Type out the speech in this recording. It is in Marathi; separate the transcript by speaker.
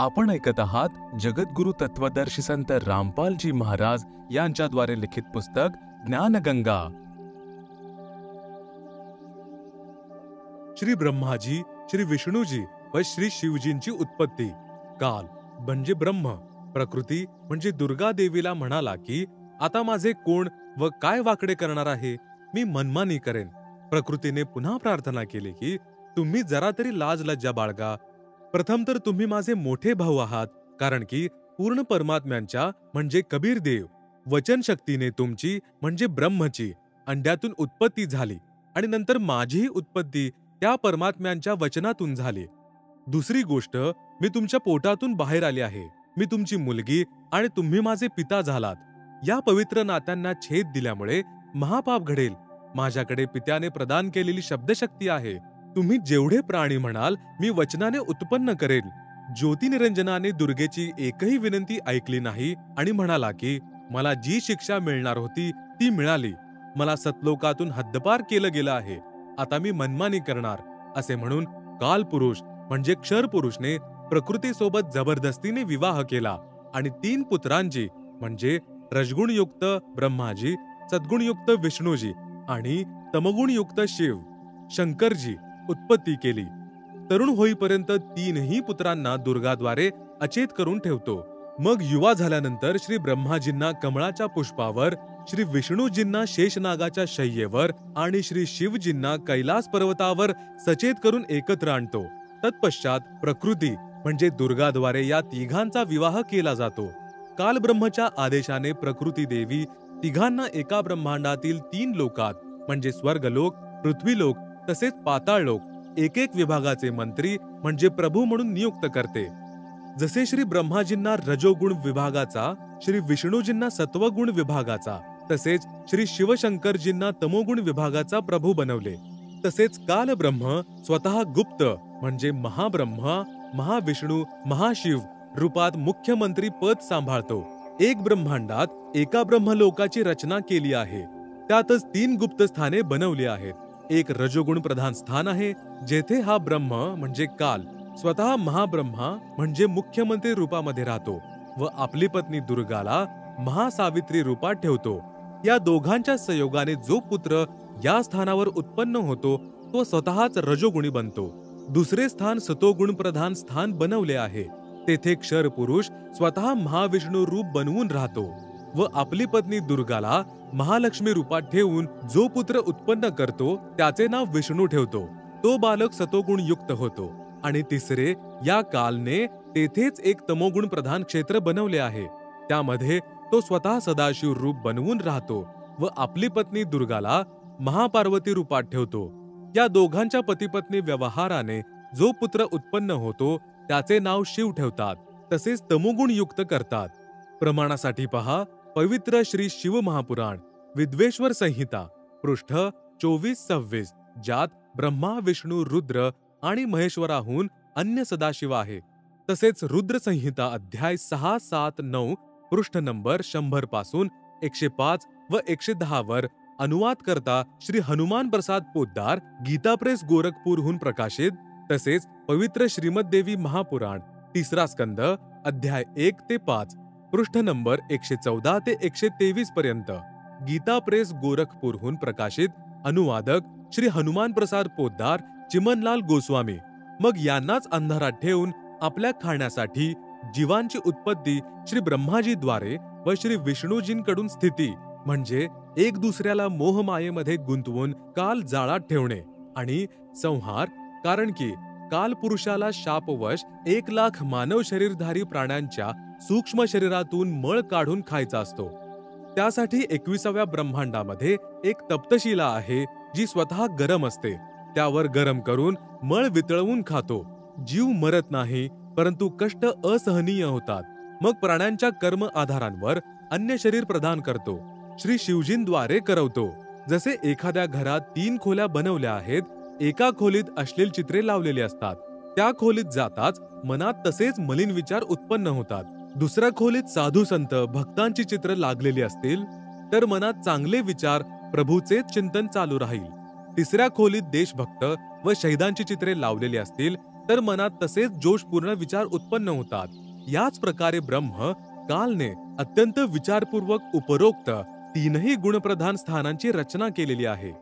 Speaker 1: आपण ऐकत आहात जगद्गुरु तत्वदर्शी संत रामपालजी महाराज यांच्याद्वारे लिखित पुस्तक ज्ञानगंगा।
Speaker 2: श्री ब्रह्माजी, श्री विष्णूजी व श्री शिवजींची उत्पत्ती। काल म्हणजे ब्रह्म, प्रकृती म्हणजे दुर्गा देवीला म्हणाला की आता माझे कोण व काय वाकडे करणार आहे, मी मनमानी करेन। प्रकृतीने पुन्हा प्रार्थना केली की तुम्ही जरा तरी लाज लज्जा बाळगा। प्रथम तर तुम्ही माझे मोठे भाऊ आहात, कारण की पूर्ण परमात्म्यांच्या म्हणजे कबीर देव वचन शक्तीने तुमची म्हणजे ब्रह्मची अंड्यातून उत्पत्ती झाली आणि नंतर माझीही उत्पत्ती त्या परमात्म्यांच्या वचनातून झाली। दुसरी गोष्ट, मी तुमच्या पोटातून बाहेर आली आहे, मी तुमची मुलगी आणि तुम्ही माझे पिता झालात। या पवित्र नात्यांना छेद दिल्यामुळे महापाप घडेल। माझ्याकडे पित्याने प्रदान केलेली शब्दशक्ती आहे। तुम्ही जेवढे प्राणी म्हणाल मी वचनाने उत्पन्न करेल। ज्योतिनिरंजनाने दुर्गेची एकही विनंती ऐकली नाही आणि म्हणाला की मला जी शिक्षा मिळणार होती ती मिळाली, मला सतलोकातून हद्दपार केलं गेलं आहे, आता मी मनमानी करणार असे म्हणून कालपुरुष म्हणजे क्षरपुरुषने प्रकृतीसोबत जबरदस्तीने विवाह केला आणि 3 पुत्रांची म्हणजे रजगुणयुक्त ब्रह्माजी, सद्गुणयुक्त विष्णूजी आणि तमगुणयुक्त शिव शंकरजी उत्पत्ती केली। तरुण होईपर्यंत 3ही पुत्रांना दुर्गाद्वारे अचेत करून ठेवतो। मग युवा झाल्यानंतर श्री ब्रह्माजींना कमळाच्या पुष्पावर, श्री विष्णूजींना शेषनागाच्या शय्येवर आणि श्री शिवजींना कैलास पर्वतावर सचेत करून एकत्र आणतो। तत्पश्चात प्रकृती म्हणजे दुर्गाद्वारे या तिघांचा विवाह केला जातो। काल ब्रह्मच्या आदेशाने प्रकृती देवी तिघांना एका ब्रह्मांडातील 3 लोकात म्हणजे स्वर्गलोक, पृथ्वीलोक तसेच पाताळलोक एक विभागाचे मंत्री म्हणजे प्रभू म्हणून नियुक्त करते। जसे श्री ब्रह्माजींना रजोगुण विभागाचा, श्री विष्णूजींना सत्वगुण विभागाचा, तसेच श्री शिवशंकरजींना तमोगुण विभागाचा प्रभू बनवले, तसेच काल ब्रह्म स्वतः गुप्त म्हणजे महाब्रह्मा, महाविष्णू, महाशिव रूपात मुख्यमंत्री पद सांभाळतो। एक ब्रह्मांडात एका ब्रह्मलोकाची रचना केली आहे, त्यातच 3 गुप्त स्थाने बनवली आहेत। एक रजोगुण प्रधान स्थान आहे, जेथे हा ब्रह्म म्हणजे काल स्वतः महाब्रह्मा म्हणजे मुख्यमंत्री रूपामध्ये राहतो व आपली पत्नी दुर्गाला महासावित्री रूपात ठेवतो। या दोघांच्या संयोगाने जो पुत्र या स्थानावर उत्पन्न होतो तो स्वतःच रजोगुणी बनतो। दुसरे स्थान सतोगुण प्रधान स्थान बनवले आहे, तेथे क्षर पुरुष स्वतः महाविष्णू रूप बनवून राहतो व आपली पत्नी दुर्गाला महालक्ष्मी रूपात ठेवून जो पुत्र उत्पन्न करतो त्याचे नाव विष्णू ठेवतो। तो बालक सतोगुण युक्त होतो। आणि तिसरे, या कालने तेथेच एक तमोगुण प्रधान क्षेत्र बनवले आहे, त्यामध्ये तो स्वतः सदाशिव रूप बनवून राहतो व आपली पत्नी दुर्गाला महापार्वती रूपात ठेवतो। या दोघांच्या पतिपत्नी व्यवहाराने जो पुत्र उत्पन्न होतो त्याचे नाव शिव ठेवतात, तसेच तमोगुण युक्त करतात। प्रमाणासाठी पहा पवित्र श्री शिव महापुराण विद्वेश्वर संहिता पृष्ठ 24-26, ज्यात ब्रह्मा, विष्णू, रुद्र आणि महेश्वराहून अन्य सदाशिव आहे। तसेच रुद्र संहिता अध्याय 6, 7, 9 पृष्ठ नंबर 100 पासून 105 व 110 वर अनुवाद करता श्री हनुमान प्रसाद पोद्दार, गीता प्रेस गोरखपूरहून प्रकाशित। तसेच पवित्र श्रीमद्देवी महापुराण 3रा स्कंद अध्याय 1 ते 5 पृष्ठ नंबर 114 ते 123 पर्यंत गीता प्रेस गोरखपूरहून प्रकाशित। अनुवादक श्री हनुमान प्रसाद पोद्दार, चिमनलाल गोस्वामी। मग यांनाच अंधारात ठेवून आपल्या खाण्यासाठी जीवांची उत्पत्ती श्री ब्रह्माजीद्वारे व श्री विष्णूजींकडून स्थिती म्हणजे एक दुसऱ्याला मोहमायेमध्ये गुंतवून काल जाळात ठेवणे आणि संहार, कारण की काल पुरुषाला शापवश 1,00,000 मानव शरीरधारी प्राण्यांच्या सूक्ष्म शरीरातून मळ काढून खायचा असतो। त्यासाठी 21व्या ब्रह्मांडामध्ये एक तप्तशिला आहे, जी स्वतः गरम असते, त्यावर गरम करून मळ वितळवून खातो। जीव मरत नाही, परंतु कष्ट असहनीय होतात। मग प्राण्यांच्या कर्म आधारांवर अन्य शरीर प्रदान करतो, श्री शिवजींद्वारे करवतो। जसे एखाद्या घरात 3 खोल्या बनवल्या आहेत, एका खोलीत अश्लील चित्रे लावलेली असतात, त्या खोलीत जाताच मनात तसेच मलिन विचार उत्पन्न होतात। दुसऱ्या खोलीत साधू संत भक्तांची चित्र लागलेली असतील तर मनात चांगले विचार, प्रभूचेच चिंतन चालू राहील। तिसऱ्या खोलीत देशभक्त व शहीदांची चित्रे लावलेली असतील तर मनात तसेच जोशपूर्ण विचार उत्पन्न होतात. याच प्रकारे ब्रह्म कालने अत्यंत विचारपूर्वक उपरोक्त तीनही गुणप्रधान स्थानांची रचना केलेली आहे.